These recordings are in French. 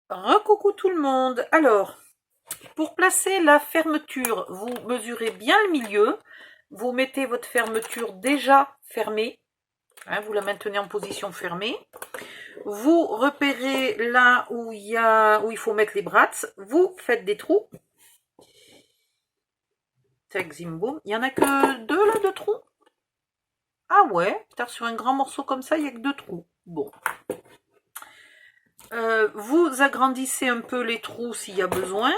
Recoucou tout le monde. Alors, pour placer la fermeture, vous mesurez bien le milieu. Vous mettez votre fermeture déjà fermée. Hein, vous la maintenez en position fermée. Vous repérez là où il faut mettre les brats. Vous faites des trous. Tac, zim, boum. Il n'y en a que deux là, deux trous. Ah ouais, sur un grand morceau comme ça, il n'y a que deux trous. Bon. Vous agrandissez un peu les trous s'il y a besoin.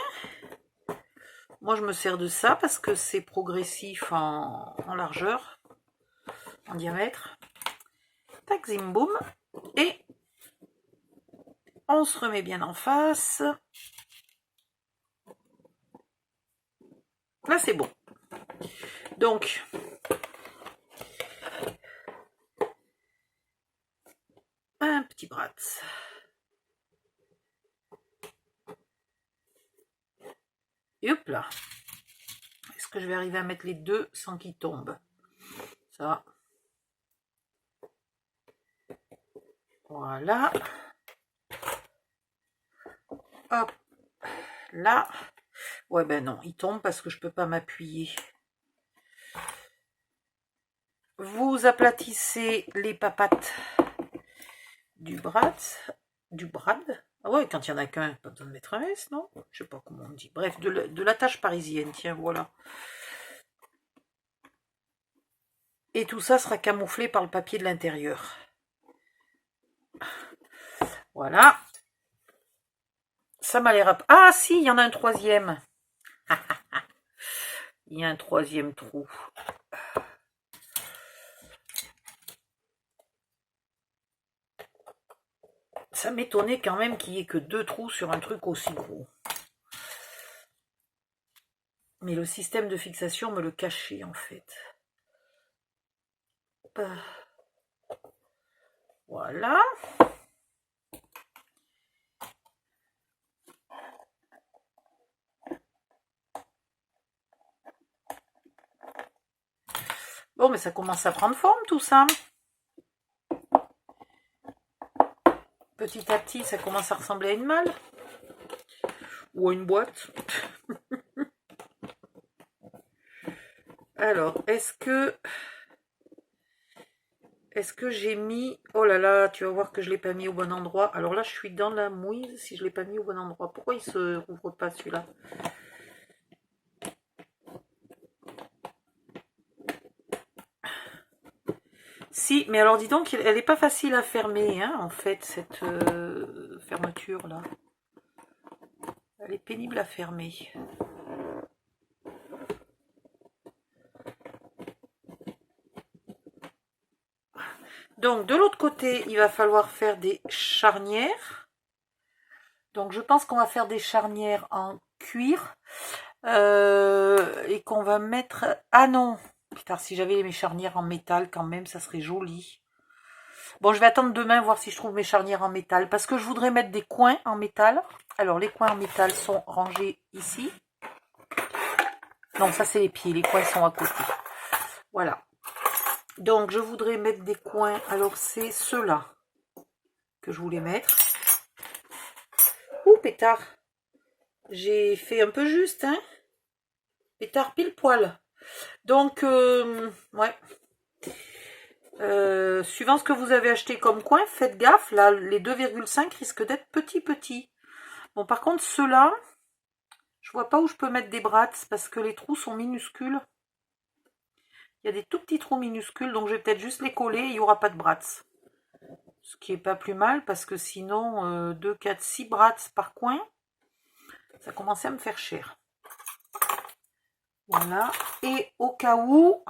Moi, je me sers de ça parce que c'est progressif en largeur, en diamètre. Tac, zim, boum. Et on se remet bien en face. Là, c'est bon. Donc, un petit brat. Et hop là. Est-ce que je vais arriver à mettre les deux sans qu'ils tombent? Ça. Voilà. Hop. Là. Ouais, ben non, il tombe parce que je peux pas m'appuyer. Vous aplatissez les papates du brad. Ah ouais, quand il y en a qu'un, pas besoin de mettre un S, non? Je sais pas comment on dit. Bref, de la tâche parisienne, tiens, voilà. Et tout ça sera camouflé par le papier de l'intérieur. Voilà. Ça m'a l'air... Ah si, il y en a un troisième. Il y a un troisième trou. Ça m'étonnait quand même qu'il n'y ait que deux trous sur un truc aussi gros. Mais le système de fixation me le cachait en fait. Voilà. Bon, mais ça commence à prendre forme tout ça. Petit à petit, ça commence à ressembler à une malle. Ou à une boîte. Alors, est-ce que j'ai mis... Oh là là, tu vas voir que je ne l'ai pas mis au bon endroit. Alors là, je suis dans la mouise si je ne l'ai pas mis au bon endroit. Pourquoi il se rouvre pas celui-là? Si, mais alors dis donc, elle n'est pas facile à fermer, hein, en fait, cette fermeture-là. Elle est pénible à fermer. Donc, de l'autre côté, il va falloir faire des charnières. Donc, je pense qu'on va faire des charnières en cuir. Et qu'on va mettre... Ah non! Putain, si j'avais mes charnières en métal, quand même, ça serait joli. Bon, je vais attendre demain, voir si je trouve mes charnières en métal. Parce que je voudrais mettre des coins en métal. Alors, les coins en métal sont rangés ici. Non, ça, c'est les pieds. Les coins sont à côté. Voilà. Donc, je voudrais mettre des coins. Alors, c'est ceux-là que je voulais mettre. Ouh, pétard. J'ai fait un peu juste, hein. Pétard pile poil. Donc, ouais. Suivant ce que vous avez acheté comme coin, faites gaffe. Là, les 2,5 risquent d'être petits. Bon, par contre, ceux-là, je vois pas où je peux mettre des brats parce que les trous sont minuscules. Il y a des tout petits trous minuscules, donc je vais peut-être juste les coller et il n'y aura pas de brats. Ce qui est pas plus mal parce que sinon, 2, 4, 6 brats par coin, ça commençait à me faire cher. Voilà. Et au cas où,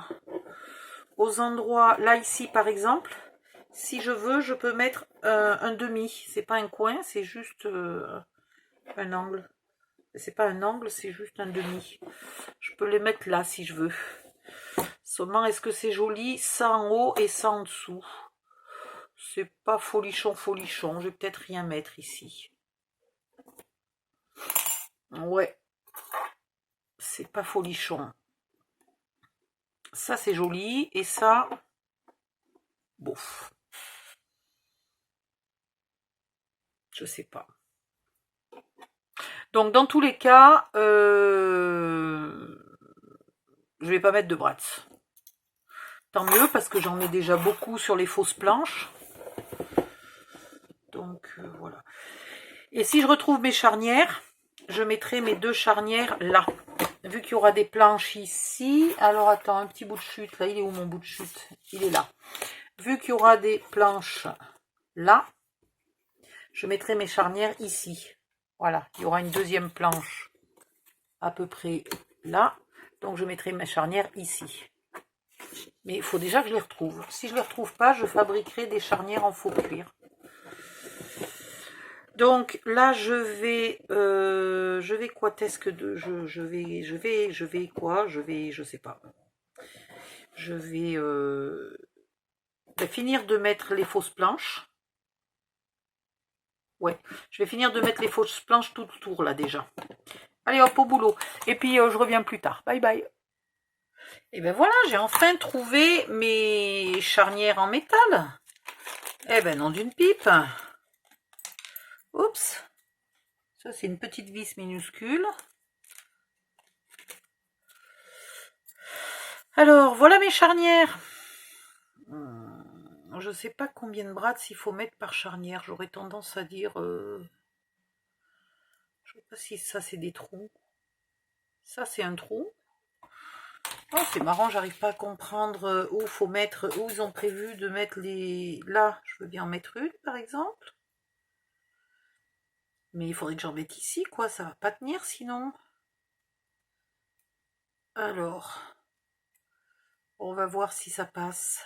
aux endroits, là ici par exemple, si je veux, je peux mettre un demi. C'est pas un coin, c'est juste un angle. C'est pas un angle, c'est juste un demi. Je peux les mettre là si je veux. Seulement, est-ce que c'est joli? Ça en haut et ça en dessous. C'est pas folichon. Je vais peut-être rien mettre ici. Ouais. C'est pas folichon. Ça, c'est joli. Et ça, bof. Je sais pas. Donc dans tous les cas, je vais pas mettre de bratz. Tant mieux parce que j'en ai déjà beaucoup sur les fausses planches. Donc voilà. Et si je retrouve mes charnières, je mettrai mes 2 charnières là. Vu qu'il y aura des planches ici. Alors attends, un petit bout de chute. Là, il est où mon bout de chute? Il est là. Vu qu'il y aura des planches là, je mettrai mes charnières ici. Voilà, il y aura une deuxième planche à peu près là. Donc je mettrai mes charnières ici. Mais il faut déjà que je les retrouve. Si je ne les retrouve pas, je fabriquerai des charnières en faux cuir. Donc là je vais quoi est-ce que de je sais pas. Je vais finir de mettre les fausses planches. Ouais, je vais finir de mettre les fausses planches tout autour là déjà. Allez hop au boulot. Et puis je reviens plus tard. Bye bye. Et ben voilà, j'ai enfin trouvé mes charnières en métal. Eh ben non d'une pipe. Oups. Ça c'est une petite vis minuscule. Alors voilà mes charnières. Je sais pas combien de bratz il faut mettre par charnière. J'aurais tendance à dire... je sais pas si ça c'est des trous. Ça c'est un trou. Oh, c'est marrant, j'arrive pas à comprendre où faut mettre, où ils ont prévu de mettre les... Là, je veux bien en mettre une, par exemple. Mais il faudrait que j'en mette ici, quoi. Ça va pas tenir, sinon. Alors, on va voir si ça passe.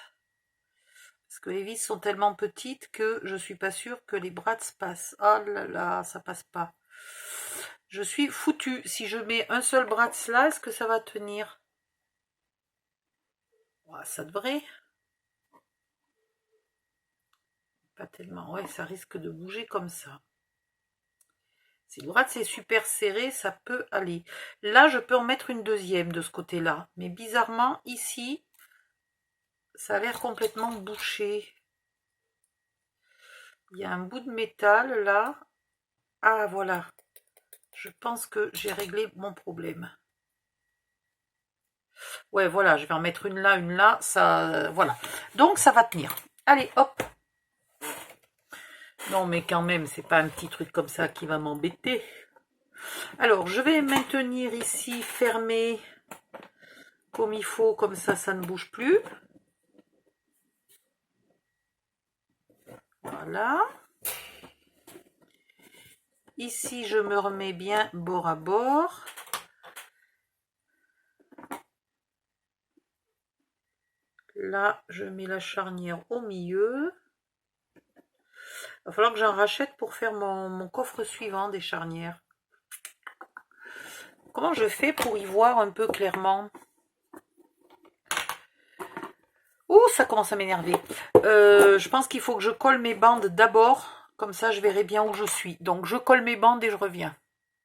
Parce que les vis sont tellement petites que je suis pas sûre que les bratz passent. Oh là là, ça passe pas. Je suis foutue. Si je mets un seul bratz là, est-ce que ça va tenir? Ça devrait. Pas tellement. Ouais, ça risque de bouger comme ça. Si le bratz est super serré, ça peut aller. Là, je peux en mettre une deuxième de ce côté-là. Mais bizarrement, ici, ça a l'air complètement bouché. Il y a un bout de métal là. Ah, voilà. Je pense que j'ai réglé mon problème. Ouais, voilà, je vais en mettre une là, ça... Voilà. Donc, ça va tenir. Allez, hop. Non, mais quand même, c'est pas un petit truc comme ça qui va m'embêter. Alors, je vais maintenir ici fermé comme il faut, comme ça ne bouge plus. Voilà. Ici, je me remets bien bord à bord. Là, je mets la charnière au milieu. Il va falloir que j'en rachète pour faire mon coffre suivant des charnières. Comment je fais pour y voir un peu clairement? Ouh, ça commence à m'énerver. Je pense qu'il faut que je colle mes bandes d'abord. Comme ça, je verrai bien où je suis. Donc, je colle mes bandes et je reviens.